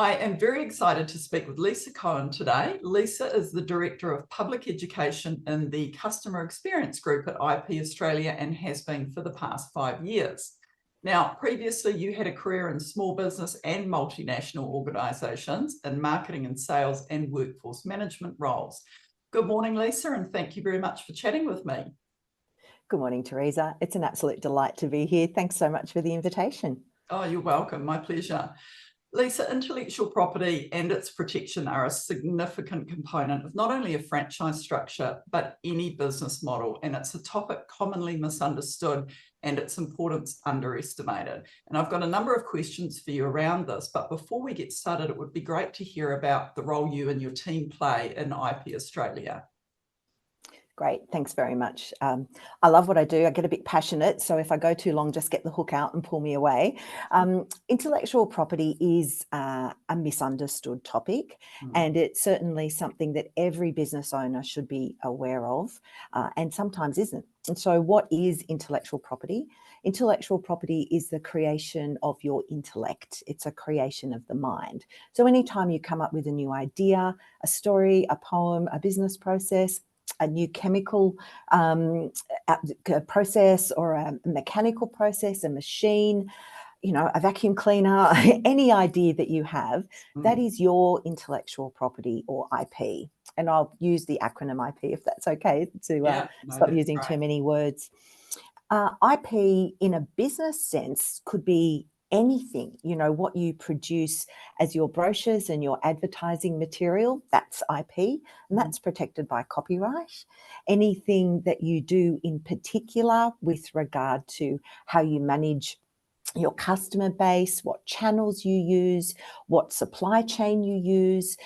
I am very excited to speak with Lisa Cohen today. Lisa is the Director of Public Education in the Customer Experience Group at IP Australia and has been for the past 5 years. Now, previously you had a career in small business and multinational organisations in marketing and sales and workforce management roles. Good morning, Lisa, and thank you very much for chatting with me. Good morning, Teresa. It's an absolute delight to be here. Thanks so much for the invitation. Oh, you're welcome. My pleasure. Lisa, intellectual property and its protection are a significant component of not only a franchise structure, but any business model. And it's a topic commonly misunderstood and its importance underestimated. And I've got a number of questions for you around this. But before we get started, it would be great to hear about the role you and your team play in IP Australia. Great, thanks very much. I love what I do. I get a bit passionate, so if I go too long, just get the hook out and pull me away. Intellectual property is a misunderstood topic, and it's certainly something that every business owner should be aware of, and sometimes isn't. And so what is intellectual property? Intellectual property is the creation of your intellect. It's a creation of the mind. So anytime you come up with a new idea, a story, a poem, a business process, a new chemical process or a mechanical process, a machine, a vacuum cleaner, any idea that you have, that is your intellectual property or IP. And I'll use the acronym IP if that's okay to stop using too many words. IP in a business sense could be anything, what you produce as your brochures and your advertising material, that's IP, and that's protected by copyright. Anything that you do in particular with regard to how you manage your customer base, what channels you use, what supply chain you use,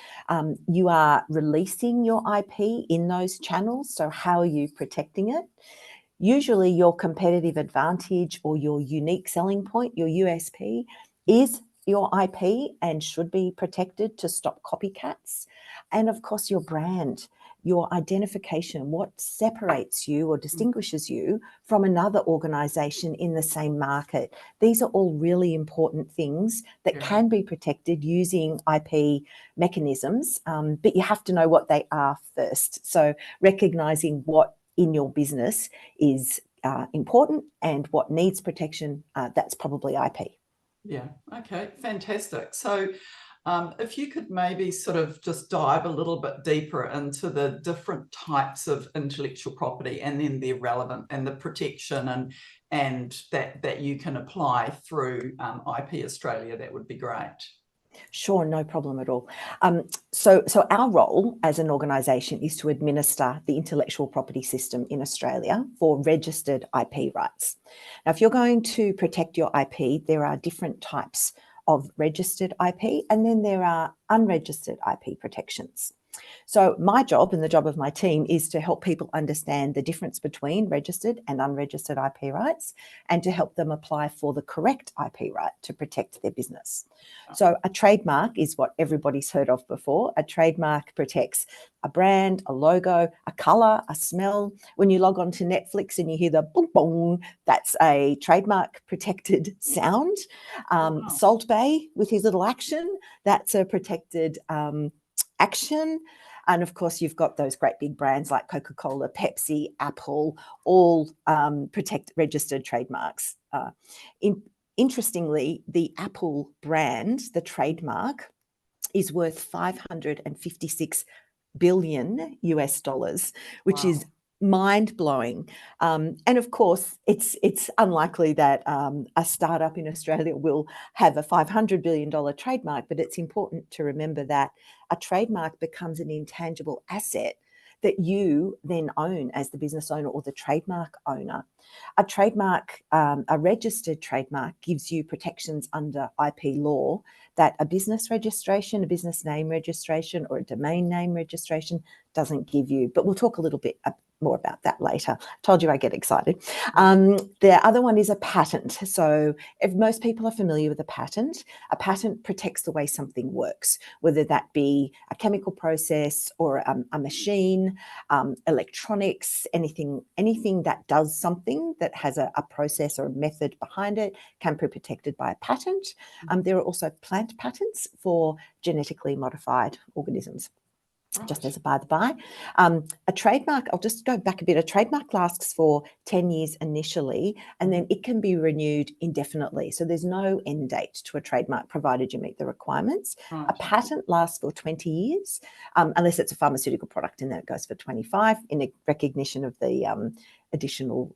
you are releasing your IP in those channels, so how are you protecting it? Usually your competitive advantage or your unique selling point, your USP, is your IP and should be protected to stop copycats. And of course, your brand, your identification, what separates you or distinguishes you from another organisation in the same market. These are all really important things that can be protected using IP mechanisms, but you have to know what they are first. So recognising what in your business is important and what needs protection, that's probably IP. Yeah, okay, fantastic. So if you could maybe sort of just dive a little bit deeper into the different types of intellectual property and then their relevant and the protection and that you can apply through IP Australia, that would be great. Sure, no problem at all. So our role as an organisation is to administer the intellectual property system in Australia for registered IP rights. Now, if you're going to protect your IP, there are different types of registered IP, and then there are unregistered IP protections. So my job and the job of my team is to help people understand the difference between registered and unregistered IP rights and to help them apply for the correct IP right to protect their business. So a trademark is what everybody's heard of before. A trademark protects a brand, a logo, a colour, a smell. When you log on to Netflix and you hear the boom, boom, that's a trademark protected sound. Salt Bae with his little action, that's a protected action. And of course, you've got those great big brands like Coca-Cola, Pepsi, Apple, all registered trademarks. Interestingly, the Apple brand, the trademark, is worth 556 billion US dollars, which is mind-blowing. And of course, it's unlikely that a startup in Australia will have a $500 billion trademark, but it's important to remember that a trademark becomes an intangible asset that you then own as the business owner or the trademark owner. A trademark, a registered trademark, gives you protections under IP law that a business registration, a business name registration, or a domain name registration doesn't give you. But we'll talk a little bit more about that later. Told you I get excited. The other one is a patent. So if most people are familiar with a patent protects the way something works, whether that be a chemical process or a machine, electronics, anything that does something that has a process or a method behind it can be protected by a patent. There are also planning grant patents for genetically modified organisms. Just as a by the by. A trademark, I'll just go back a bit, a trademark lasts for 10 years initially, and then it can be renewed indefinitely. So there's no end date to a trademark, provided you meet the requirements. Right. A patent lasts for 20 years, unless it's a pharmaceutical product, and then it goes for 25 in recognition of the additional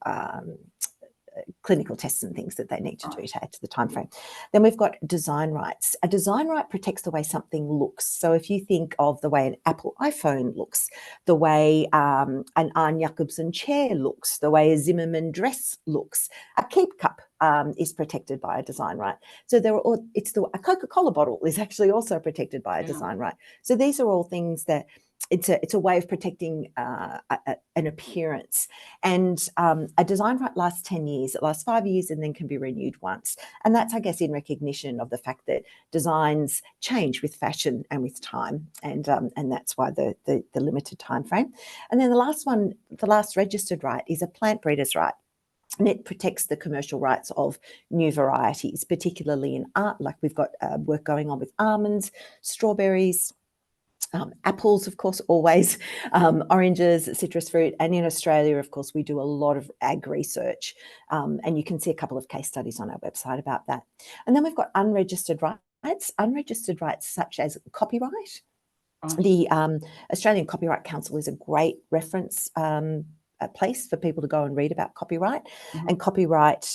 clinical tests and things that they need to do to add to the time frame. Then we've got design rights. A design right protects the way something looks. So if you think of the way an Apple iPhone looks, the way an Arne Jacobsen chair looks, the way a Zimmermann dress looks, a Keep cup is protected by a design right. So a Coca-Cola bottle is actually also protected by a design right. So these are all things that it's a way of protecting an appearance. And a design right lasts 10 years. It lasts 5 years and then can be renewed once. And that's, I guess, in recognition of the fact that designs change with fashion and with time. And that's why the limited time frame. And then the last registered right is a plant breeder's right. And it protects the commercial rights of new varieties, particularly in art. Like we've got work going on with almonds, strawberries, apples, of course, always, oranges, citrus fruit. And in Australia, of course, we do a lot of ag research. And you can see a couple of case studies on our website about that. And then we've got unregistered rights such as copyright. The Australian Copyright Council is a great reference a place for people to go and read about copyright. And copyright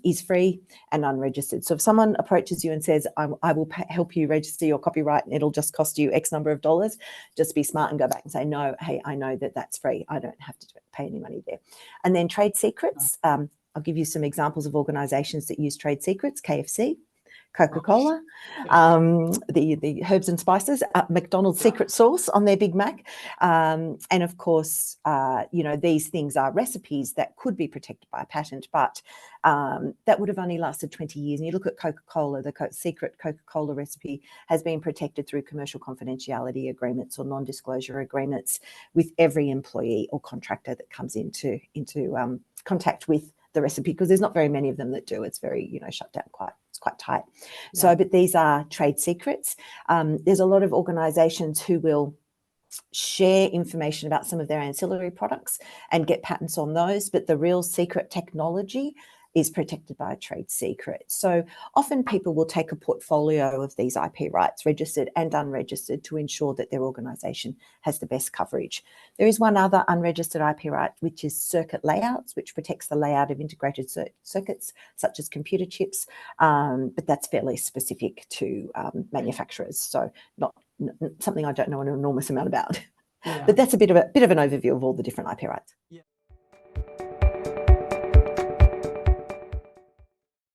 is free and unregistered. So if someone approaches you and says, I will help you register your copyright and it'll just cost you X number of dollars, just be smart and go back and say, no, hey, I know that that's free. I don't have to pay any money there. And then trade secrets. I'll give you some examples of organisations that use trade secrets: KFC, Coca-Cola, the herbs and spices, McDonald's secret sauce on their Big Mac. And of course, these things are recipes that could be protected by a patent, but that would have only lasted 20 years. And you look at Coca-Cola, the secret Coca-Cola recipe has been protected through commercial confidentiality agreements or non-disclosure agreements with every employee or contractor that comes into contact with the recipe, because there's not very many of them that do. It's very, shut down it's quite tight. Yeah. So, but these are trade secrets. There's a lot of organisations who will share information about some of their ancillary products and get patents on those, but the real secret technology is protected by a trade secret. So often people will take a portfolio of these IP rights, registered and unregistered, to ensure that their organisation has the best coverage. There is one other unregistered IP right, which is circuit layouts, which protects the layout of integrated circuits, such as computer chips, but that's fairly specific to manufacturers, so not something I don't know an enormous amount about. Yeah. But that's a bit of an overview of all the different IP rights. Yeah.